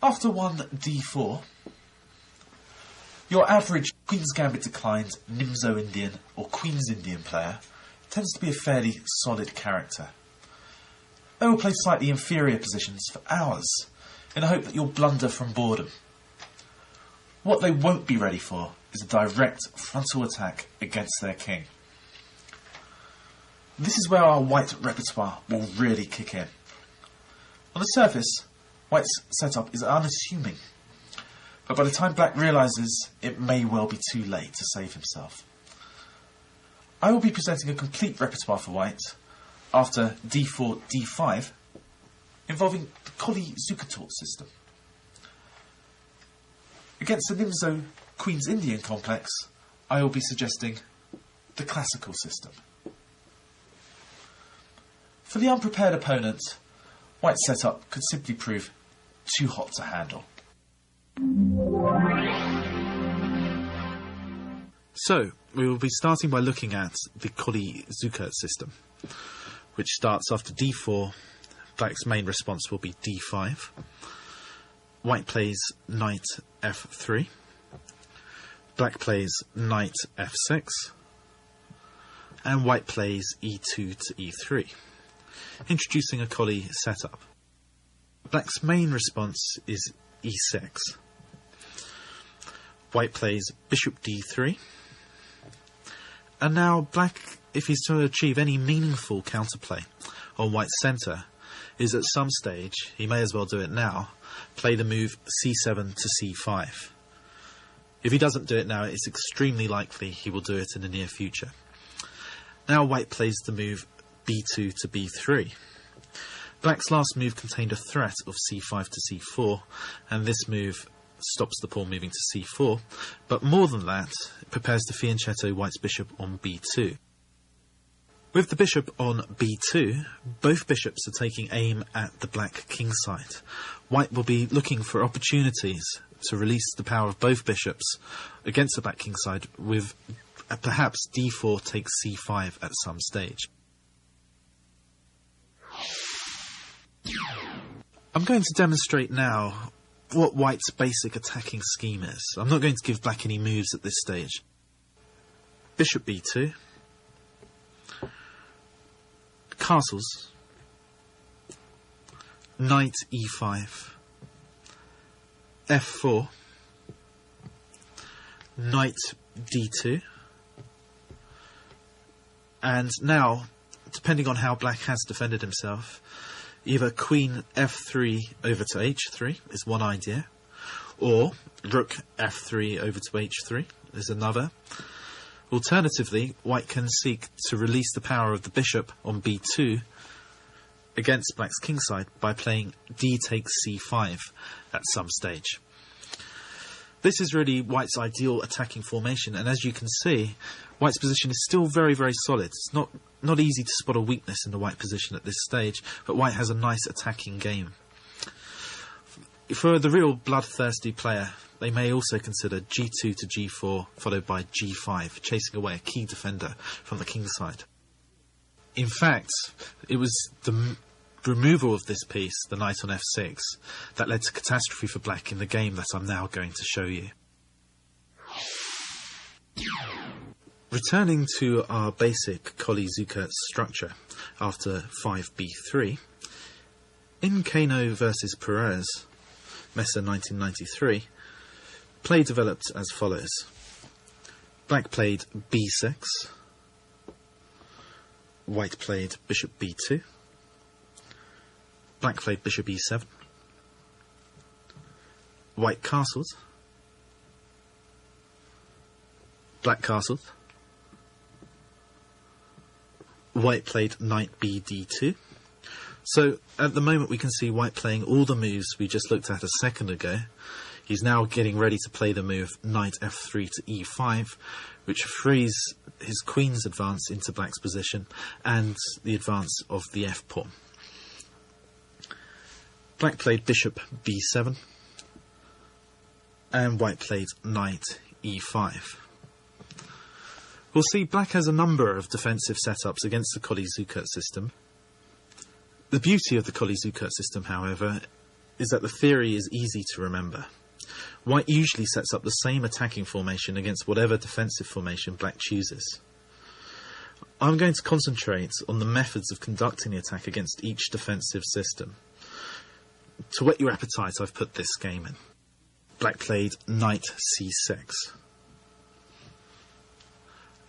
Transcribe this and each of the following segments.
After 1 d4, your average Queen's Gambit declined Nimzo Indian or Queen's Indian player tends to be a fairly solid character. They will play slightly inferior positions for hours in the hope that you'll blunder from boredom. What they won't be ready for is a direct frontal attack against their king. This is where our white repertoire will really kick in. On the surface, white's setup is unassuming, but by the time black realises, it may well be too late to save himself. I will be presenting a complete repertoire for white after d4, d5, involving the Colle-Zukertort system. Against the Nimzo Queen's Indian complex, I will be suggesting the classical system. For the unprepared opponent, white's setup could simply prove too hot to handle. So, we will be starting by looking at the Colle-Zukertort system, which starts after d4. Black's main response will be d5. White plays knight f3. Black plays knight f6. And white plays e2 to e3, introducing a Colle setup. Black's main response is e6. White plays bishop d3. And now black, if he's to achieve any meaningful counterplay on white's centre, is at some stage, he may as well do it now, play the move c7 to c5. If he doesn't do it now, it's extremely likely he will do it in the near future. Now white plays the move b2 to b3. Black's last move contained a threat of c5 to c4, and this move stops the pawn moving to c4, but more than that, it prepares to fianchetto white's bishop on b2. With the bishop on b2, both bishops are taking aim at the black kingside. White will be looking for opportunities to release the power of both bishops against the black kingside, with perhaps d4 takes c5 at some stage. I'm going to demonstrate now what white's basic attacking scheme is. I'm not going to give black any moves at this stage. Bishop b2, castles, knight e5, f4, knight d2, and now, depending on how black has defended himself, either queen f3 over to h3 is one idea, or rook f3 over to h3 is another. Alternatively, white can seek to release the power of the bishop on b2 against black's kingside by playing d takes c5 at some stage. This is really white's ideal attacking formation, and as you can see, white's position is still very, very solid. It's not easy to spot a weakness in the white position at this stage, but white has a nice attacking game. For the real bloodthirsty player, they may also consider g2 to g4, followed by g5, chasing away a key defender from the kingside. In fact, it was the removal of this piece, the knight on f6, that led to catastrophe for black in the game that I'm now going to show you. Returning to our basic Colle-Zukertort structure after 5b3, in Kano versus Perez, Mesa 1993, play developed as follows. Black played b6, white played bishop b2, black played bishop e7, white castled, black castled, white played knight b d2. So at the moment we can see white playing all the moves we just looked at a second ago. He's now getting ready to play the move knight f3 to e5, which frees his queen's advance into black's position and the advance of the f-pawn. Black played bishop b7 and white played knight e5. We'll see black has a number of defensive setups against the Colle-Zukertort system. The beauty of the Colle-Zukertort system, however, is that the theory is easy to remember. White usually sets up the same attacking formation against whatever defensive formation black chooses. I'm going to concentrate on the methods of conducting the attack against each defensive system. To whet your appetite, I've put this game in. Black played knight c6.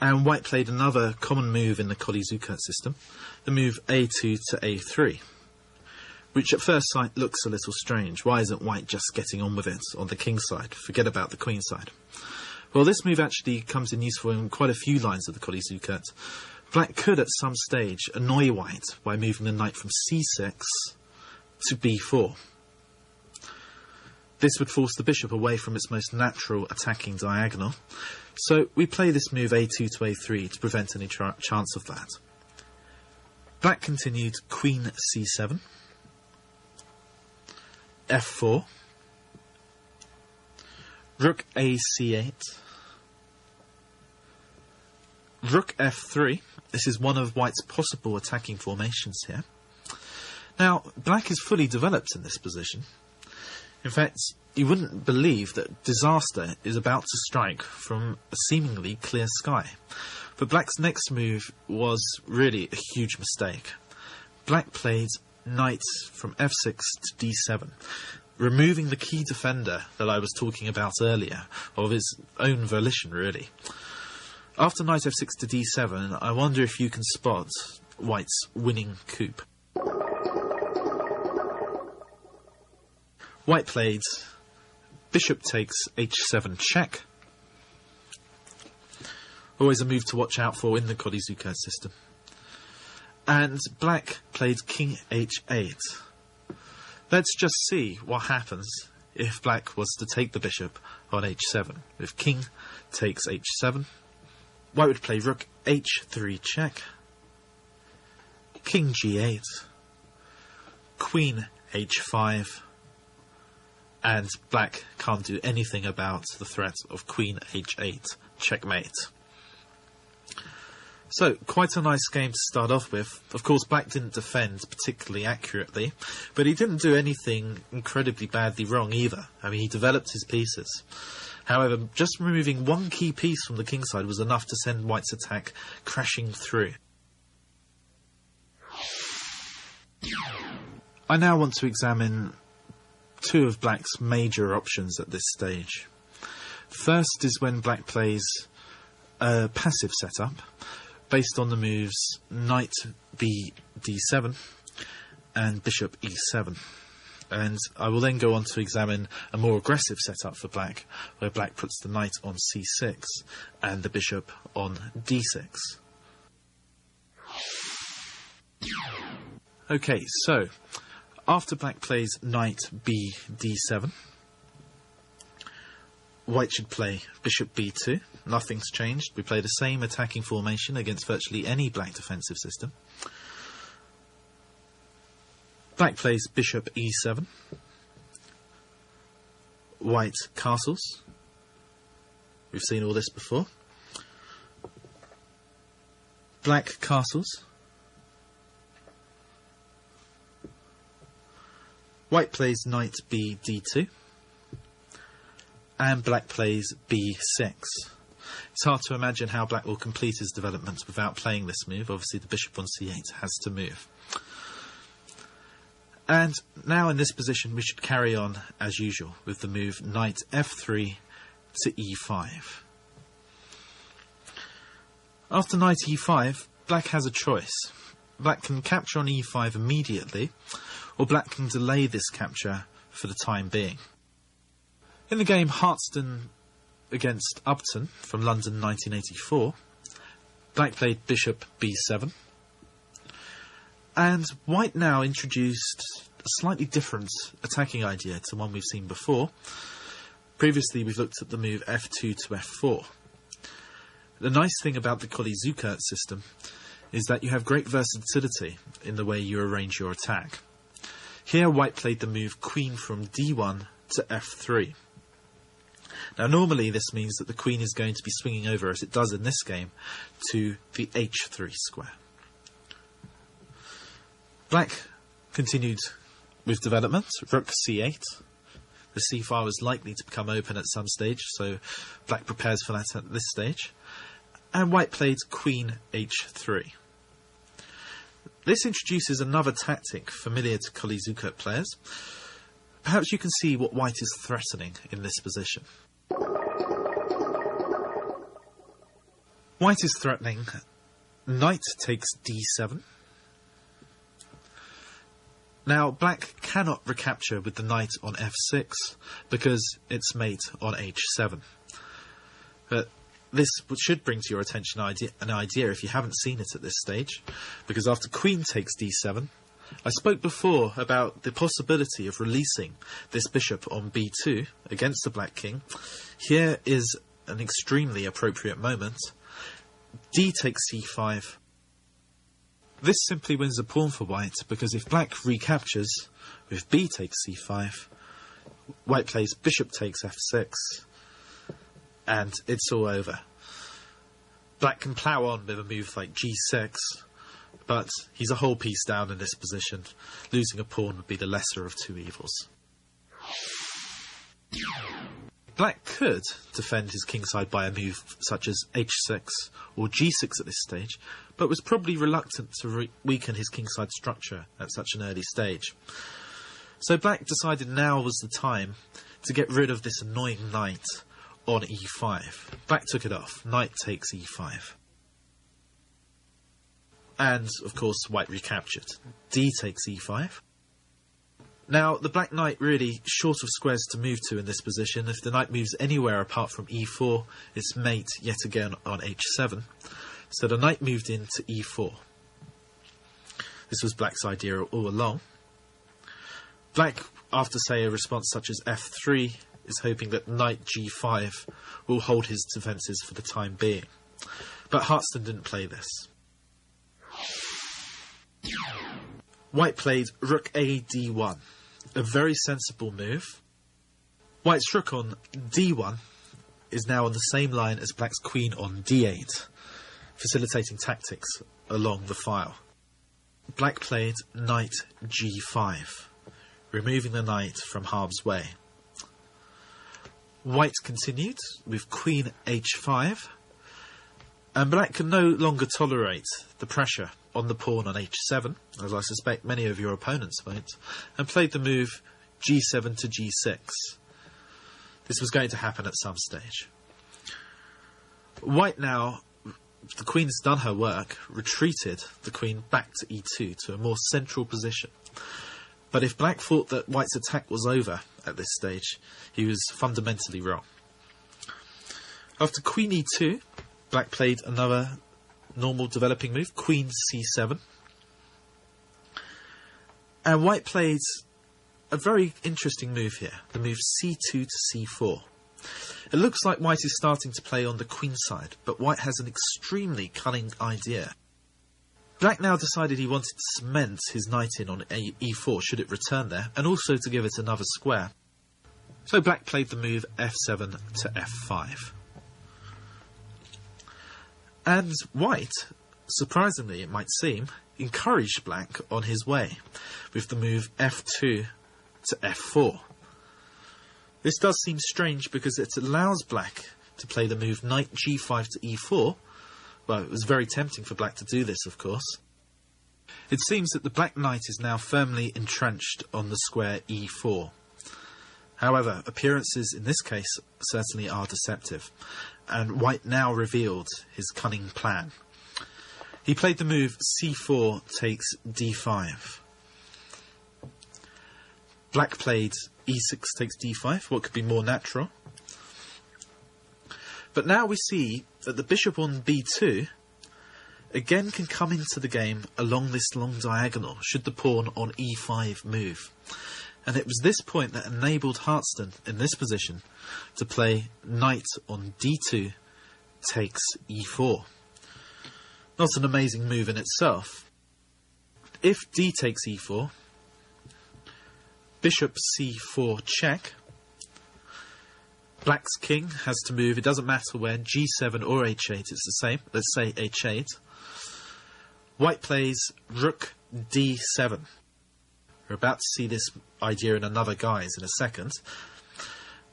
And white played another common move in the Colle-Zukertort system, the move a2 to a3, which at first sight looks a little strange. Why isn't white just getting on with it on the king side? Forget about the queen side. Well, this move actually comes in useful in quite a few lines of the Colle-Zukertort. Black could at some stage annoy white by moving the knight from c6 to b4. This would force the bishop away from its most natural attacking diagonal, so we play this move a2 to a3 to prevent any chance of that. Black continued queen c7, f4, rook a c8, rook f3. This is one of white's possible attacking formations here. Now, black is fully developed in this position. In fact, you wouldn't believe that disaster is about to strike from a seemingly clear sky. But black's next move was really a huge mistake. Black played knight from f6 to d7, removing the key defender that I was talking about earlier, of his own volition, really. After knight f6 to d7, I wonder if you can spot white's winning coup. White played bishop takes h7 check. Always a move to watch out for in the Colle-Zukertort system. And black played king h8. Let's just see what happens if black was to take the bishop on h7. If king takes h7, white would play rook h3 check, king g8, queen h5, and black can't do anything about the threat of queen h8 checkmate. So, quite a nice game to start off with. Of course, black didn't defend particularly accurately, but he didn't do anything incredibly badly wrong either. I mean, he developed his pieces. However, just removing one key piece from the king side was enough to send white's attack crashing through. I now want to examine two of black's major options at this stage. First is when black plays a passive setup based on the moves knight b d7 and bishop e7. And I will then go on to examine a more aggressive setup for black, where black puts the knight on c6 and the bishop on d6. Okay, so after black plays knight b d7, white should play bishop b2. Nothing's changed. We play the same attacking formation against virtually any black defensive system. Black plays bishop e7. White castles. We've seen all this before. Black castles. White plays knight b d2. And black plays b6. It's hard to imagine how black will complete his development without playing this move. Obviously the bishop on c8 has to move. And now in this position we should carry on as usual with the move knight f3 to e5. After knight e5, black has a choice. Black can capture on e5 immediately, or black can delay this capture for the time being. In the game Hartston against Upton from London 1984, black played bishop b7, and white now introduced a slightly different attacking idea to one we've seen before. Previously we've looked at the move f2 to f4. The nice thing about the Colle-Zukertort system is that you have great versatility in the way you arrange your attack. Here white played the move queen from d1 to f3. Now normally this means that the queen is going to be swinging over, as it does in this game, to the h3 square. Black continued With development, rook c8. The c file is likely to become open at some stage, so black prepares for that at this stage. And white played queen h3. This introduces another tactic familiar to Colle-Zukertort players. Perhaps you can see what white is threatening in this position. White is threatening knight takes d7. Now, black cannot recapture with the knight on f6 because it's mate on h7. But this should bring to your attention an idea if you haven't seen it at this stage, because after queen takes d7, I spoke before about the possibility of releasing this bishop on b2 against the black king. Here is an extremely appropriate moment. D takes c5. This simply wins a pawn for white, because if black recaptures with b takes c5, white plays bishop takes f6, and it's all over. Black can plough on with a move like g6, but he's a whole piece down in this position. Losing a pawn would be the lesser of two evils. Black could defend his kingside by a move such as h6 or g6 at this stage, but was probably reluctant to weaken his kingside structure at such an early stage. So black decided now was the time to get rid of this annoying knight on e5. Black took it off. Knight takes e5. And, of course, white recaptured. D takes e5. Now, the black knight really short of squares to move to in this position. If the knight moves anywhere apart from e4, it's mate yet again on h7. So the knight moved into e4. This was black's idea all along. Black, after, say, a response such as f3, is hoping that knight g5 will hold his defences for the time being. But Hartston didn't play this. White played rook a d1. A very sensible move. White's rook on d1 is now on the same line as black's queen on d8, facilitating tactics along the file. Black played knight g5, removing the knight from harm's way. White continued with queen h5, and black can no longer tolerate the pressure on the pawn on h7, as I suspect many of your opponents won't, and played the move g7 to g6. This was going to happen at some stage. White now, the queen has done her work, retreated the queen back to e2 to a more central position. But if black thought that white's attack was over at this stage, he was fundamentally wrong. After queen e2, black played another normal developing move, queen c7. And white played a very interesting move here, the move c2 to c4. It looks like white is starting to play on the queen side, but white has an extremely cunning idea. Black now decided he wanted to cement his knight in on e4 should it return there, and also to give it another square. So black played the move f7 to f5. And white, surprisingly it might seem, encouraged black on his way with the move f2 to f4. This does seem strange because it allows black to play the move knight g5 to e4. Well, it was very tempting for black to do this, of course. It seems that the black knight is now firmly entrenched on the square e4. However, appearances in this case certainly are deceptive, and white now revealed his cunning plan. He played the move c4 takes d5. Black played e6 takes d5, what could be more natural? But now we see that the bishop on b2 again can come into the game along this long diagonal should the pawn on e5 move. And it was this point that enabled Hartston in this position to play knight on d2 takes e4. Not an amazing move in itself. If d takes e4, bishop c4 check, black's king has to move, it doesn't matter where, g7 or h8, it's the same, let's say h8. White plays rook d7. We're about to see this idea in another guise in a second,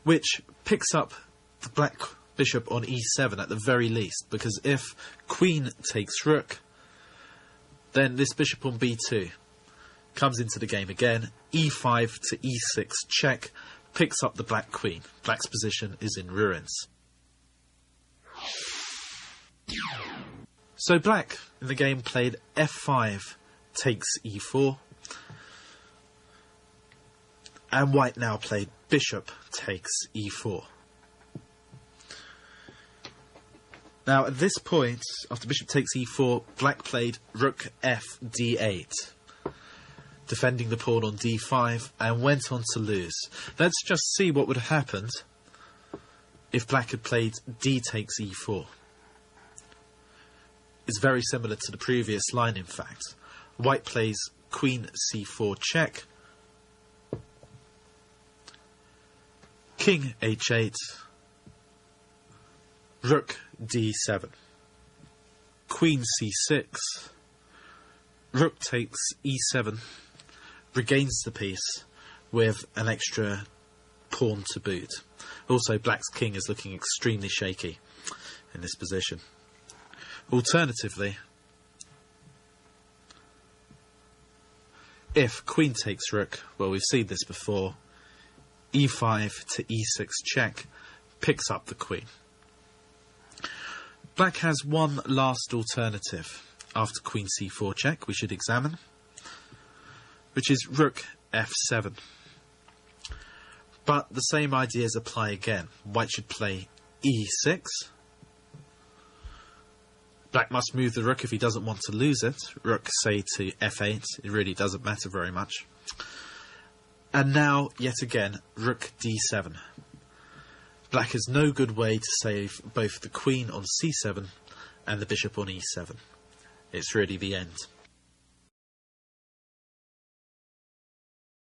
which picks up the black bishop on e7 at the very least, because if queen takes rook, then this bishop on b2 comes into the game again. e5 to e6 check, picks up the black queen. Black's position is in ruins. So black in the game played f5 takes e4, and white now played bishop takes e4. Now at this point, after bishop takes e4, black played rook f d8, defending the pawn on d5, and went on to lose. Let's just see what would have happened if black had played d takes e4. It's very similar to the previous line, in fact. White plays queen c4 check, king h8, rook d7, queen c6, rook takes e7, regains the piece with an extra pawn to boot. Also, black's king is looking extremely shaky in this position. Alternatively, if queen takes rook, well, we've seen this before, e5 to e6 check, picks up the queen. Black has one last alternative after queen c4 check we should examine, which is rook f7. But the same ideas apply again. White should play e6. Black must move the rook if he doesn't want to lose it. Rook, say, to f8. It really doesn't matter very much. And now, yet again, rook d7. Black has no good way to save both the queen on c7 and the bishop on e7. It's really the end.